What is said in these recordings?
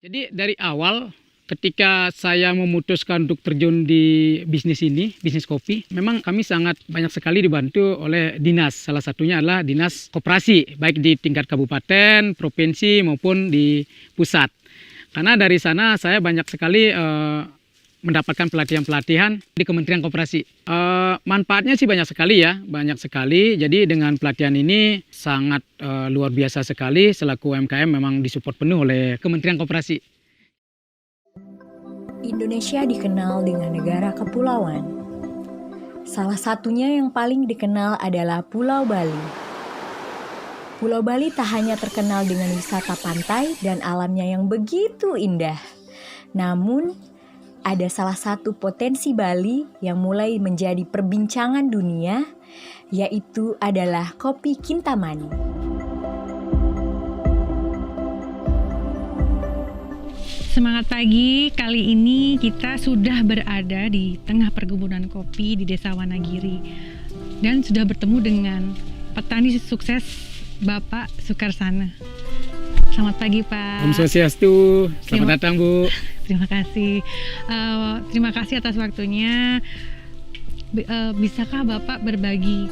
Jadi dari awal ketika saya memutuskan untuk terjun di bisnis ini, bisnis kopi, memang kami sangat banyak sekali dibantu oleh dinas. Salah satunya adalah dinas koperasi, baik di tingkat kabupaten, provinsi maupun di pusat. Karena dari sana saya banyak sekali mendapatkan pelatihan-pelatihan di Kementerian Koperasi. Manfaatnya sih banyak sekali ya, banyak sekali. Jadi dengan pelatihan ini sangat luar biasa sekali. Selaku UMKM memang disupport penuh oleh Kementerian Koperasi. Indonesia dikenal dengan negara kepulauan. Salah satunya yang paling dikenal adalah Pulau Bali. Pulau Bali tak hanya terkenal dengan wisata pantai dan alamnya yang begitu indah. Namun, ada salah satu potensi Bali yang mulai menjadi perbincangan dunia, yaitu adalah kopi Kintamani. Semangat pagi, kali ini kita sudah berada di tengah perkebunan kopi di Desa Wanagiri dan sudah bertemu dengan petani sukses Bapak Sukarsana. Selamat pagi Pak. Om Swastiastu, selamat datang Bu. Terima kasih. Terima kasih atas waktunya. Bisakah Bapak berbagi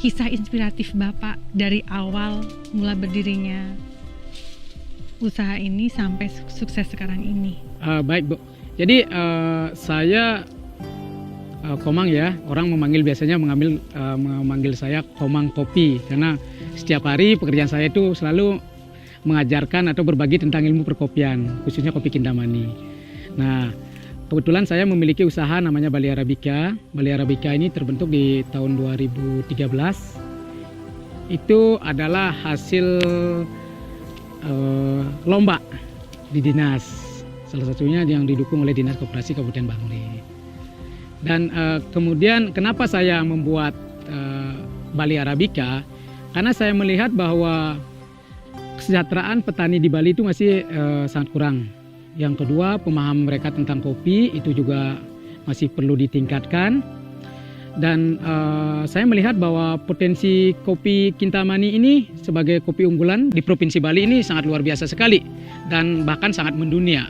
kisah inspiratif Bapak dari awal mulai berdirinya usaha ini sampai sukses sekarang ini? Baik Bu. Jadi saya Komang ya. Orang biasanya memanggil saya Komang Kopi karena setiap hari pekerjaan saya itu selalu mengajarkan atau berbagi tentang ilmu perkopian, khususnya kopi Kintamani. Nah, kebetulan saya memiliki usaha namanya Bali Arabica. Bali Arabica ini terbentuk di tahun 2013. Itu adalah hasil lomba di dinas. Salah satunya yang didukung oleh Dinas Koperasi Kabupaten Bangli. Dan kemudian kenapa saya membuat Bali Arabica? Karena saya melihat bahwa kesejahteraan petani di Bali itu masih sangat kurang. Yang kedua, pemahaman mereka tentang kopi itu juga masih perlu ditingkatkan. Dan saya melihat bahwa potensi kopi Kintamani ini sebagai kopi unggulan di Provinsi Bali ini sangat luar biasa sekali dan bahkan sangat mendunia.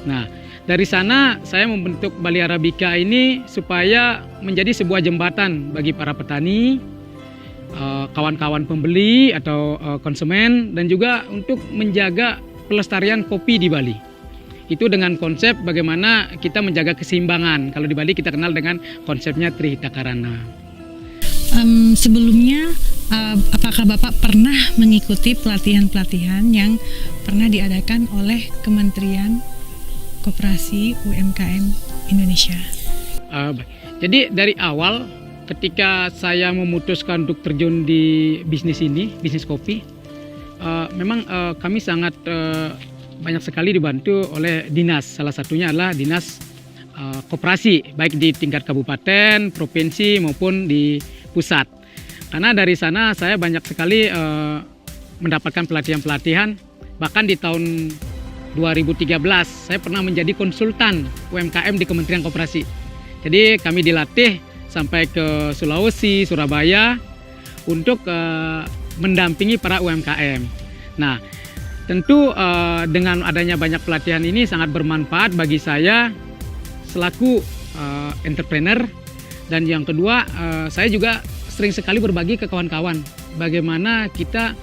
Nah, dari sana saya membentuk Bali Arabica ini supaya menjadi sebuah jembatan bagi para petani, kawan-kawan pembeli atau konsumen, dan juga untuk menjaga pelestarian kopi di Bali. Itu dengan konsep bagaimana kita menjaga keseimbangan. Kalau di Bali kita kenal dengan konsepnya Trihita Karana. Sebelumnya, apakah Bapak pernah mengikuti pelatihan-pelatihan yang pernah diadakan oleh Kementerian Koperasi UMKM Indonesia? Jadi dari awal ketika saya memutuskan untuk terjun di bisnis ini, bisnis kopi, memang kami sangat banyak sekali dibantu oleh dinas. Salah satunya adalah dinas koperasi, baik di tingkat kabupaten, provinsi maupun di pusat. Karena dari sana saya banyak sekali mendapatkan pelatihan-pelatihan. Bahkan di tahun 2013 saya pernah menjadi konsultan UMKM di Kementerian Koperasi. Jadi kami dilatih sampai ke Sulawesi, Surabaya untuk mendampingi para UMKM. Nah, tentu dengan adanya banyak pelatihan ini sangat bermanfaat bagi saya selaku entrepreneur. Dan yang kedua, saya juga sering sekali berbagi ke kawan-kawan bagaimana kita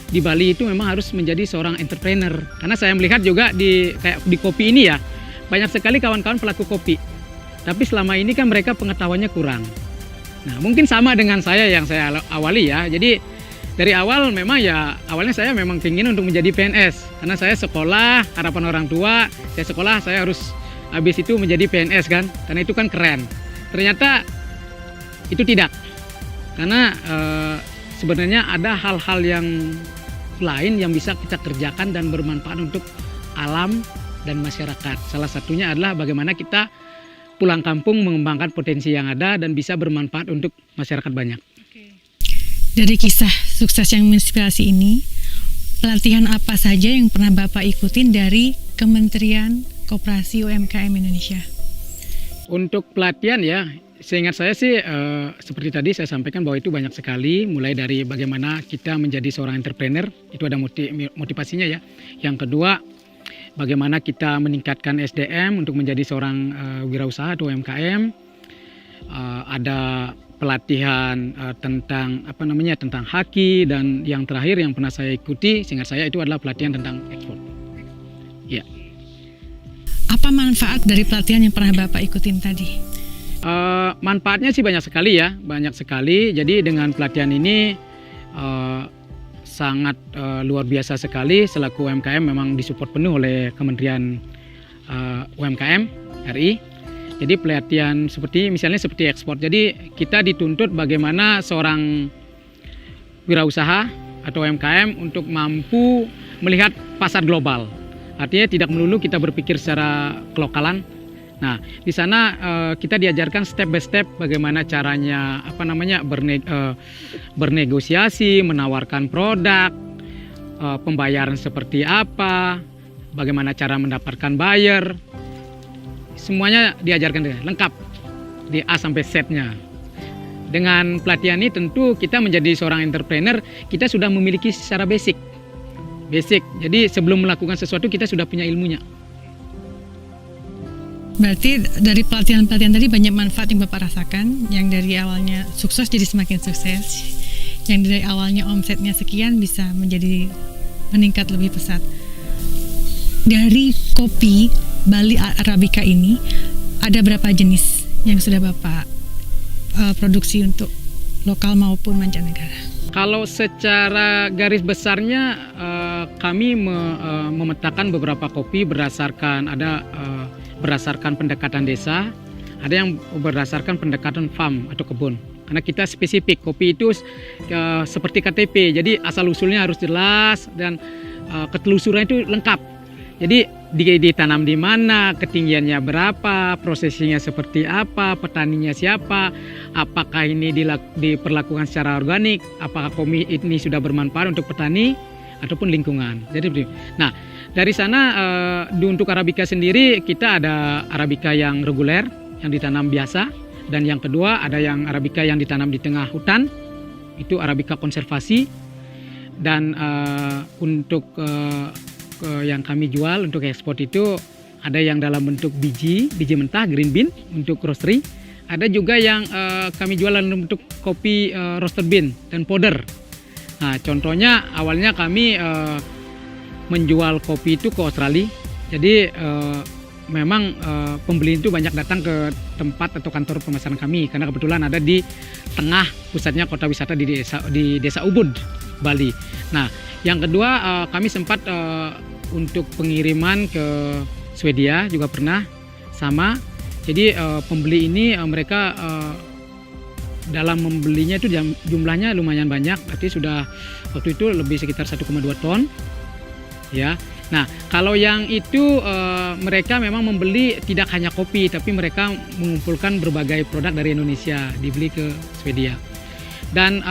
di Bali itu memang harus menjadi seorang entrepreneur. Karena saya melihat juga di kopi ini ya, banyak sekali kawan-kawan pelaku kopi. Tapi selama ini kan mereka pengetahuannya kurang. Nah, mungkin sama dengan saya yang saya awali ya. Jadi dari awal memang ya, awalnya saya memang ingin untuk menjadi PNS. Karena saya sekolah, harapan orang tua, saya sekolah, saya harus habis itu menjadi PNS kan. Karena itu kan keren. Ternyata itu tidak. Karena sebenarnya ada hal-hal yang lain yang bisa kita kerjakan dan bermanfaat untuk alam dan masyarakat. Salah satunya adalah bagaimana kita pulang kampung mengembangkan potensi yang ada dan bisa bermanfaat untuk masyarakat banyak. Dari kisah sukses yang menginspirasi ini, pelatihan apa saja yang pernah Bapak ikutin dari Kementerian Koperasi UMKM Indonesia? Untuk pelatihan ya, seingat saya sih seperti tadi saya sampaikan bahwa itu banyak sekali, mulai dari bagaimana kita menjadi seorang entrepreneur, itu ada motivasinya ya. Yang kedua, bagaimana kita meningkatkan SDM untuk menjadi seorang wirausaha atau UMKM. Ada pelatihan tentang tentang haki, dan yang terakhir yang pernah saya ikuti seingat saya itu adalah pelatihan tentang ekspor. Ya. Apa manfaat dari pelatihan yang pernah Bapak ikutin tadi? Manfaatnya sih banyak sekali ya, banyak sekali. Jadi dengan pelatihan ini sangat luar biasa sekali. Selaku UMKM memang disupport penuh oleh Kementerian UMKM RI. Jadi pelatihan misalnya seperti ekspor. Jadi kita dituntut bagaimana seorang wirausaha atau UMKM untuk mampu melihat pasar global. Artinya tidak melulu kita berpikir secara kelokalan. Nah, di sana kita diajarkan step by step bagaimana caranya bernegosiasi, menawarkan produk, pembayaran seperti apa, bagaimana cara mendapatkan buyer. Semuanya diajarkan lengkap di A sampai Z-nya. Dengan pelatihan ini tentu kita menjadi seorang entrepreneur, kita sudah memiliki secara basic. Jadi sebelum melakukan sesuatu kita sudah punya ilmunya. Berarti dari pelatihan-pelatihan tadi banyak manfaat yang Bapak rasakan, yang dari awalnya sukses jadi semakin sukses, yang dari awalnya omsetnya sekian bisa menjadi meningkat lebih pesat. Dari kopi Bali Arabica ini ada berapa jenis yang sudah Bapak produksi untuk lokal maupun mancanegara? Kalau secara garis besarnya kami memetakan beberapa kopi berdasarkan pendekatan desa, ada yang berdasarkan pendekatan farm atau kebun. Karena kita spesifik, kopi itu seperti KTP, jadi asal usulnya harus jelas dan ketelusuran itu lengkap. Jadi ditanam di mana, ketinggiannya berapa, prosesinya seperti apa, petaninya siapa, apakah ini diperlakukan secara organik, apakah kopi ini sudah bermanfaat untuk petani ataupun lingkungan. Jadi, nah dari sana untuk Arabica sendiri kita ada Arabica yang reguler yang ditanam biasa, dan yang kedua ada yang Arabica yang ditanam di tengah hutan, itu Arabica konservasi, dan untuk yang kami jual untuk ekspor itu ada yang dalam bentuk biji mentah green bean untuk roastery, ada juga yang kami jual dalam bentuk kopi roasted bean dan powder. Nah, contohnya awalnya kami menjual kopi itu ke Australia. Jadi memang pembeli itu banyak datang ke tempat atau kantor pemasaran kami karena kebetulan ada di tengah pusatnya kota wisata di desa Ubud, Bali. Nah, yang kedua kami sempat untuk pengiriman ke Swedia juga pernah sama. Jadi pembeli ini mereka dalam membelinya itu jumlahnya lumayan banyak, berarti sudah waktu itu lebih sekitar 1,2 ton. Ya. Nah, kalau yang itu mereka memang membeli tidak hanya kopi, tapi mereka mengumpulkan berbagai produk dari Indonesia dibeli ke Swedia. Dan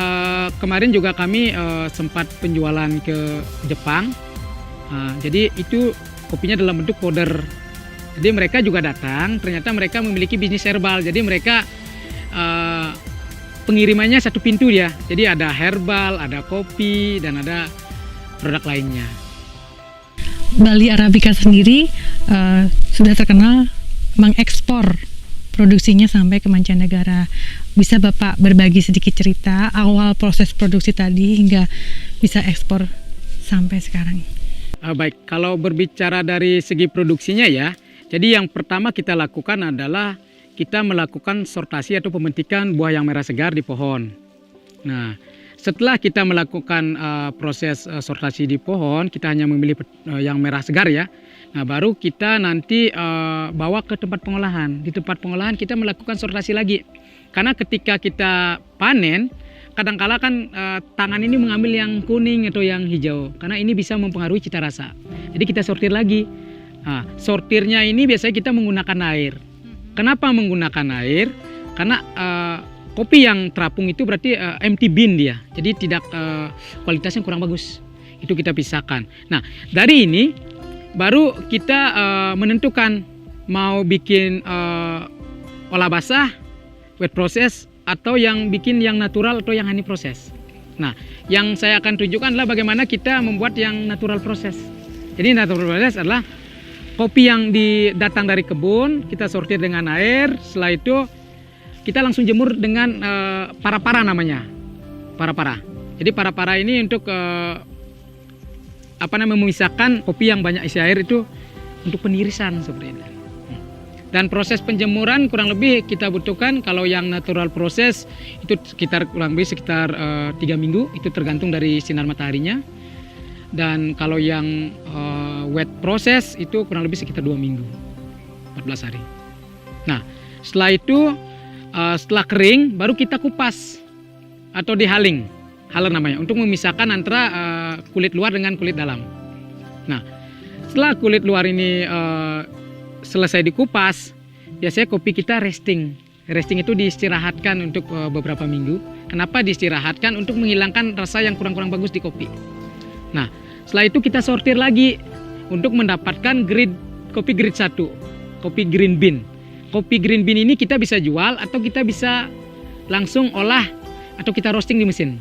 kemarin juga kami sempat penjualan ke Jepang. Jadi itu kopinya dalam bentuk powder. Jadi mereka juga datang, ternyata mereka memiliki bisnis herbal. Jadi mereka pengirimannya satu pintu dia. Jadi ada herbal, ada kopi, dan ada produk lainnya. Bali Arabica sendiri sudah terkenal mengekspor produksinya sampai ke mancanegara. Bisa Bapak berbagi sedikit cerita awal proses produksi tadi hingga bisa ekspor sampai sekarang? Baik, kalau berbicara dari segi produksinya ya, jadi yang pertama kita lakukan adalah kita melakukan sortasi atau pemetikan buah yang merah segar di pohon. Nah, setelah kita melakukan proses sortasi di pohon, kita hanya memilih yang merah segar ya. Nah, baru kita nanti bawa ke tempat pengolahan. Di tempat pengolahan kita melakukan sortasi lagi. Karena ketika kita panen, kadangkala kan tangan ini mengambil yang kuning atau yang hijau. Karena ini bisa mempengaruhi cita rasa. Jadi kita sortir lagi. Nah, sortirnya ini biasanya kita menggunakan air. Kenapa menggunakan air? Karena kopi yang terapung itu berarti empty bean dia. Jadi tidak kualitasnya kurang bagus. Itu kita pisahkan. Nah, dari ini baru kita menentukan mau bikin olah basah, wet process, atau yang bikin yang natural atau yang honey proses. Nah, yang saya akan tunjukkan adalah bagaimana kita membuat yang natural proses. Jadi natural proses adalah kopi yang datang dari kebun kita sortir dengan air. Setelah itu kita langsung jemur dengan para-para namanya, para-para. Jadi para-para ini untuk memisahkan kopi yang banyak isi air itu untuk penirisan seperti ini. Dan proses penjemuran kurang lebih kita butuhkan, kalau yang natural proses itu kurang lebih sekitar 3 minggu, itu tergantung dari sinar mataharinya. Dan kalau yang wet proses itu kurang lebih sekitar 2 minggu, 14 hari. Nah, setelah itu setelah kering baru kita kupas atau dihaling, haler namanya, untuk memisahkan antara kulit luar dengan kulit dalam. Nah, setelah kulit luar ini selesai dikupas, biasanya kopi kita resting. Resting itu diistirahatkan untuk beberapa minggu. Kenapa diistirahatkan? Untuk menghilangkan rasa yang kurang-kurang bagus di kopi. Nah, setelah itu kita sortir lagi untuk mendapatkan kopi grade 1, kopi green bean. Kopi green bean ini kita bisa jual atau kita bisa langsung olah atau kita roasting di mesin.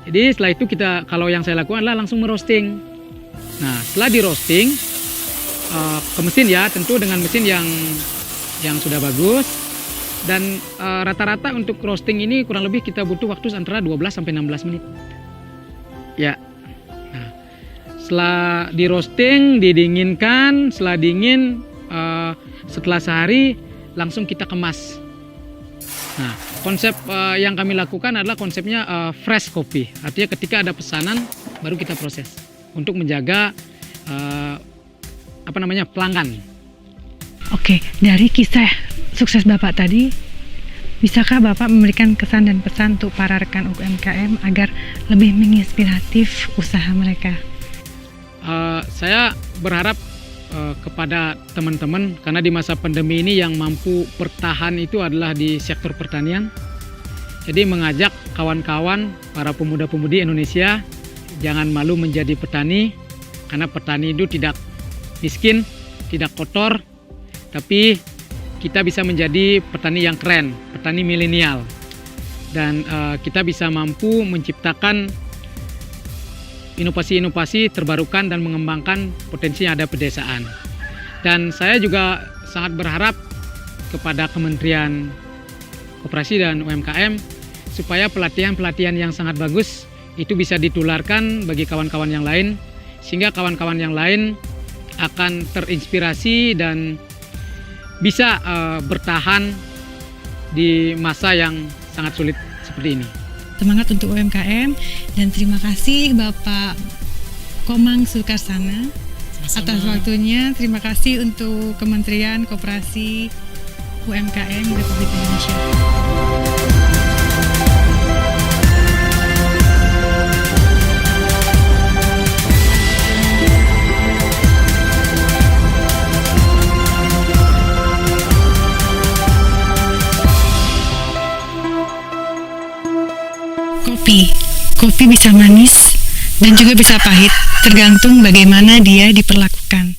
Jadi setelah itu kalau yang saya lakukan adalah langsung merosting. Nah, setelah di roasting ke mesin ya, tentu dengan mesin yang sudah bagus. Dan rata-rata untuk roasting ini kurang lebih kita butuh waktu antara 12 sampai 16 menit. Ya. Nah, setelah di roasting, didinginkan, setelah dingin setelah sehari langsung kita kemas. Nah, konsep yang kami lakukan adalah konsepnya fresh coffee. Artinya ketika ada pesanan baru kita proses untuk menjaga pelanggan. Oke, dari kisah sukses Bapak tadi, bisakah Bapak memberikan kesan dan pesan untuk para rekan UMKM agar lebih menginspiratif usaha mereka? Saya berharap kepada teman-teman, karena di masa pandemi ini yang mampu bertahan itu adalah di sektor pertanian. Jadi mengajak kawan-kawan, para pemuda-pemudi Indonesia, jangan malu menjadi petani, karena petani itu tidak miskin, tidak kotor, tapi kita bisa menjadi petani yang keren, petani milenial. Dan kita bisa mampu menciptakan inovasi-inovasi terbarukan dan mengembangkan potensi yang ada pedesaan. Dan saya juga sangat berharap kepada Kementerian Koperasi dan UMKM supaya pelatihan-pelatihan yang sangat bagus itu bisa ditularkan bagi kawan-kawan yang lain, sehingga kawan-kawan yang lain akan terinspirasi dan bisa bertahan di masa yang sangat sulit seperti ini. Semangat untuk UMKM dan terima kasih Bapak Komang Sukarsana atas waktunya. Terima kasih untuk Kementerian Koperasi UMKM Republik Indonesia. Kopi bisa manis dan juga bisa pahit, tergantung bagaimana dia diperlakukan.